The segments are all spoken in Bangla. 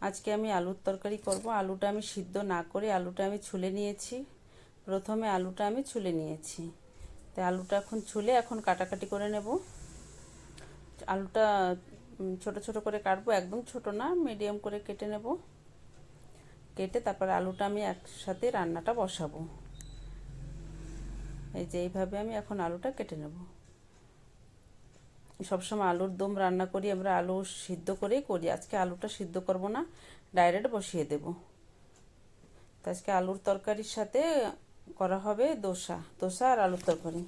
আজকে আমি আলুর তরকারি করব। আলুটা আমি সিদ্ধ না করে আলুটা আমি ছুলে নিয়েছি। প্রথমে আলুটা আমি ছুলে নিয়েছি, তাই আলুটা এখন ছুলে এখন কাটাকাটি করে নেব। আলুটা ছোট ছোট করে কাটবো, একদম ছোট না, মিডিয়াম করে কেটে নেব। কেটে তারপরে আলুটা আমি একসাথে রান্নাটা বসাবো। এই যে এইভাবে আমি এখন আলুটা কেটে নেব। সবসময় আলুর দম রান্না করি আমরা, আলু সিদ্ধ করেই করি। আজকে আলুটা সিদ্ধ করব না, ডাইরেক্ট বসিয়ে দেব। তো আজকে আলুর তরকারির সাথে করা হবে দোসা আর আলুর তরকারি।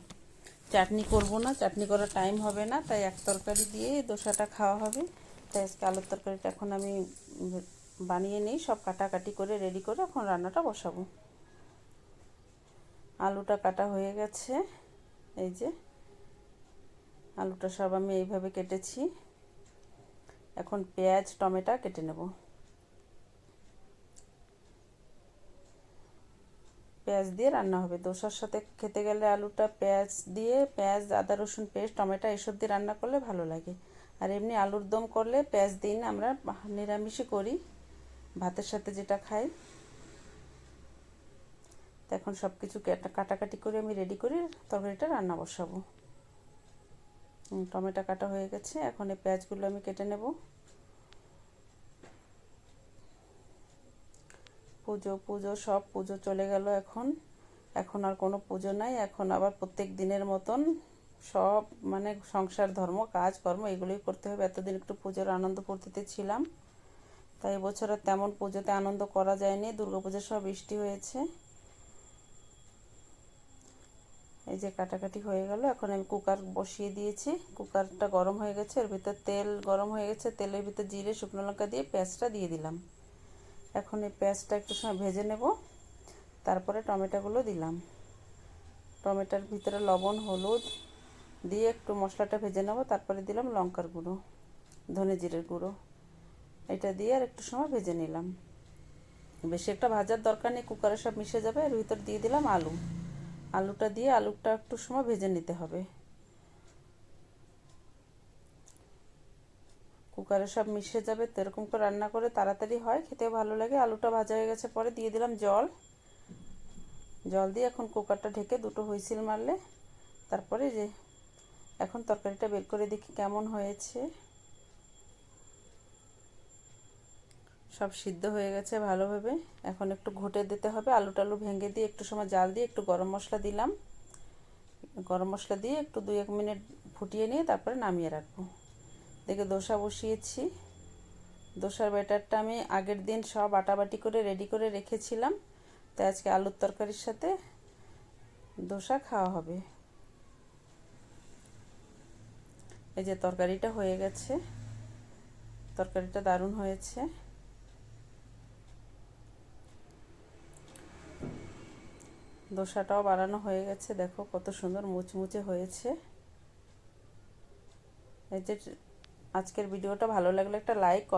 চাটনি করব না, চাটনি করার টাইম হবে না, তাই এক তরকারি দিয়ে দোসাটা খাওয়া হবে। তাই আজকে আলুর তরকারিটা এখন আমি বানিয়ে নিই, সব কাটাকাটি করে রেডি করে এখন রান্নাটা বসাবো। আলুটা কাটা হয়ে গেছে, এই যে আলুটা সব আমি এইভাবে কেটেছি। এখন পেঁয়াজ টমেটো কেটে নেব। পেঁয়াজ দিয়ে রান্না হবে দোসার সাথে, খেতে গেলে আলুটা পেঁয়াজ দিয়ে, পেঁয়াজ আদা রসুন পেস্ট টমেটো এসব দিয়ে রান্না করলে ভালো লাগে। আর এমনি আলুর দম করলে পেঁয়াজ দিই না, আমরা নিরামিষই করি, ভাতের সাথে যেটা খাই। তো এখন সব কিছু কাটাকাটি করে আমি রেডি করে তরকারিটা রান্না বসাবো। টমেটো কাটা হয়ে গেছে, এখন এই পেঁয়াজগুলো আমি কেটে নেব। পুজো সব পুজো চলে গেল, এখন আর কোনো পুজো নাই। এখন আবার প্রত্যেক দিনের মতন সব মানে সংসার ধর্ম কাজকর্ম এগুলোই করতে হবে। এতদিন একটু পুজোর আনন্দ ফুর্তিতে ছিলাম, তাই এবছর আর তেমন পুজোতে আনন্দ করা যায়নি। দুর্গাপুজোর সব বৃষ্টি হয়েছে। এই যে কাটাকাটি হয়ে গেল, এখন আমি কুকার বসিয়ে দিয়েছি। কুকারটা গরম হয়ে গেছে, এর ভিতর তেল গরম হয়ে গেছে, তেলের ভিতর জিরে শুকনো লঙ্কা দিয়ে পেঁয়াজটা দিয়ে দিলাম। এখন এই পেঁয়াজটা একটু সময় ভেজে নেব, তারপরে টমেটোগুলো দিলাম। টমেটোর ভিতরে লবণ হলুদ দিয়ে একটু মশলাটা ভেজে নেব, তারপরে দিলাম লঙ্কার গুঁড়ো, ধনে জিরের গুঁড়ো, এটা দিয়ে আর একটু সময় ভেজে নিলাম। বেশি একটা ভাজার দরকার নেই, কুকারে সব মিশে যাবে। এর ভিতর দিয়ে দিলাম আলুটা দিয়ে আলুটা একটু সময় ভেজে নিতে হবে। কুকারে সব মিশে যাবে, তো এরকম করে রান্না করে তাড়াতাড়ি হয়, খেতেও ভালো লাগে। আলুটা ভাজা হয়ে গেছে, পরে দিয়ে দিলাম জল দিয়ে এখন কুকারটা ঢেকে দুটো হুইসেল মারলে তারপরে যে এখন তরকারিটা বের করে দেখি কেমন হয়েছে। সব সিদ্ধ হয়ে গেছে ভালোভাবে, এখন একটু ঘুটে দিতে হবে। আলু টালু ভেঙে দিয়ে একটু সময় জাল দিয়ে একটু গরম মশলা দিলাম। গরম মশলা দিয়ে একটু 2-1 মিনিট ফুটিয়ে নিয়ে তারপরে নামিয়ে রাখবো। দেখে দোসা বসিয়েছি। দোসার ব্যাটারটা আমি আগের দিন সব বাটাবাটি করে রেডি করে রেখেছিলাম, তাই আজকে আলুর তরকারির সাথে দোসা খাওয়া হবে। এই যে তরকারিটা হয়ে গেছে, তরকারিটা দারুণ হয়েছে। দোসাটাও বানানো হয়ে গেছে, দেখো কত সুন্দর মুচমুচে হয়েছে। এই যে আজকের ভিডিওটা ভালো লাগলে একটা লাইক